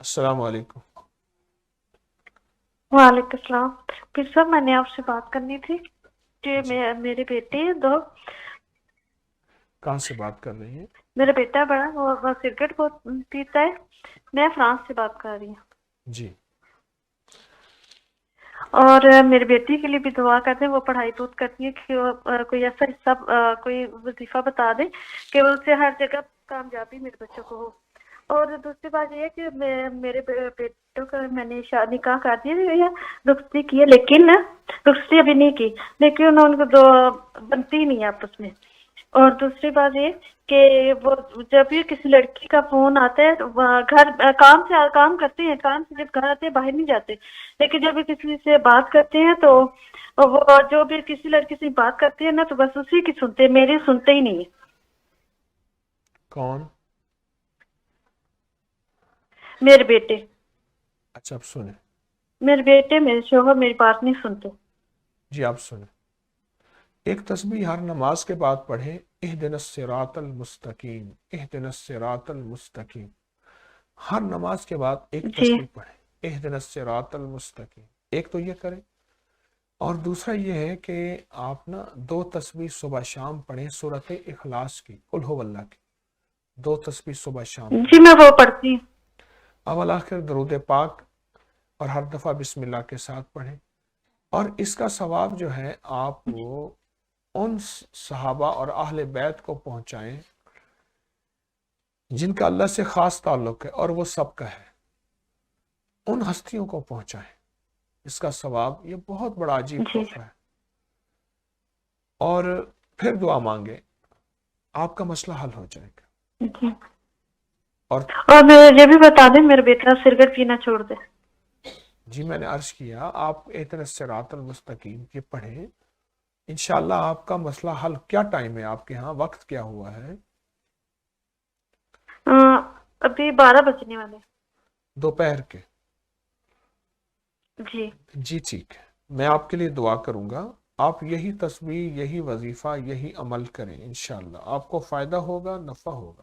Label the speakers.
Speaker 1: السلام علیکم۔
Speaker 2: وعلیکم السلام۔ پھر صاحب میں نے آپ سے بات کرنی تھی کہ
Speaker 1: جی،
Speaker 2: میرے بیٹے دو
Speaker 1: کہاں سے بات کر رہی ہیں؟
Speaker 2: میرا بیٹا بڑا وہ سگریٹ بہت پیتا ہے۔ میں فرانس سے بات کر رہی ہوں
Speaker 1: جی
Speaker 2: اور میری بیٹی کے لیے بھی دعا کرتے ہیں، وہ پڑھائی بہت کرتی ہے کہ وہ کوئی ایسا حصہ کوئی وظیفہ بتا دے کہ وہ اس سے ہر جگہ کامیابی میرے بچوں کو ہو۔ اور دوسری بات یہ ہے کہ میرے بیٹوں کا میں نے نکاح کر دیا ہے، رخصتی کی ہے، لیکن رخصتی ابھی نہیں کی، لیکن ان کو دو بنتی نہیں ہے آپس میں۔ اور دوسری بات یہ کہ وہ جب بھی کسی لڑکی کا فون آتا ہے گھر کام کرتے ہیں، کام سے جب گھر آتے ہیں باہر نہیں جاتے، لیکن جب بھی کسی سے بات کرتے ہیں تو وہ جو بھی کسی لڑکی سے بات کرتے ہیں نا تو بس اسی کی سنتے ہیں، میری سنتے ہی نہیں ہے۔
Speaker 1: کون؟
Speaker 2: میرے بیٹے
Speaker 1: اچھا آپ سنیں۔
Speaker 2: میرے شوہر میری بات نہیں سنتے۔
Speaker 1: جی آپ سنیں، ایک تسبیح ہر نماز کے بعد پڑھیں، اہدنا الصراط المستقیم، اہدنا الصراط المستقیم۔ ہر نماز کے بعد ایک
Speaker 2: جی
Speaker 1: تسبیح پڑھیں، اہدنا الصراط المستقیم۔ ایک تو یہ کریں، اور دوسرا یہ ہے کہ آپ نا 2 تسبیح صبح شام پڑھیں سورۃ اخلاص کی، قل هو اللہ کی 2 تسبیح صبح شام
Speaker 2: جی
Speaker 1: پڑھیں۔
Speaker 2: میں وہ پڑھتی ہوں۔
Speaker 1: اول آخر درود پاک اور ہر دفعہ بسم اللہ کے ساتھ پڑھیں، اور اس کا ثواب جو ہے آپ وہ ان صحابہ اور اہل بیت کو پہنچائیں جن کا اللہ سے خاص تعلق ہے اور وہ سب کا ہے، ان ہستیوں کو پہنچائیں۔ اس کا ثواب یہ بہت بڑا عجیب
Speaker 2: جی
Speaker 1: تحفہ ہے، اور پھر دعا مانگیں، آپ کا مسئلہ حل ہو جائے گا۔
Speaker 2: جی
Speaker 1: اور
Speaker 2: اور میں یہ بھی بتا دیں میرا بیٹا سگریٹ پینا چھوڑ دے۔
Speaker 1: جی میں نے عرض کیا آپ اہدنا الصراط المستقیم یہ پڑھیں، انشاءاللہ آپ کا مسئلہ حل۔ کیا ٹائم ہے آپ کے ہاں، وقت کیا ہوا ہے؟
Speaker 2: ابھی 12 بجنے والے۔
Speaker 1: دوپہر کے؟
Speaker 2: جی
Speaker 1: جی ٹھیک ہے، میں آپ کے لیے دعا کروں گا، آپ یہی تسبیح، یہی وظیفہ، یہی عمل کریں، انشاءاللہ آپ کو فائدہ ہوگا، نفع ہوگا۔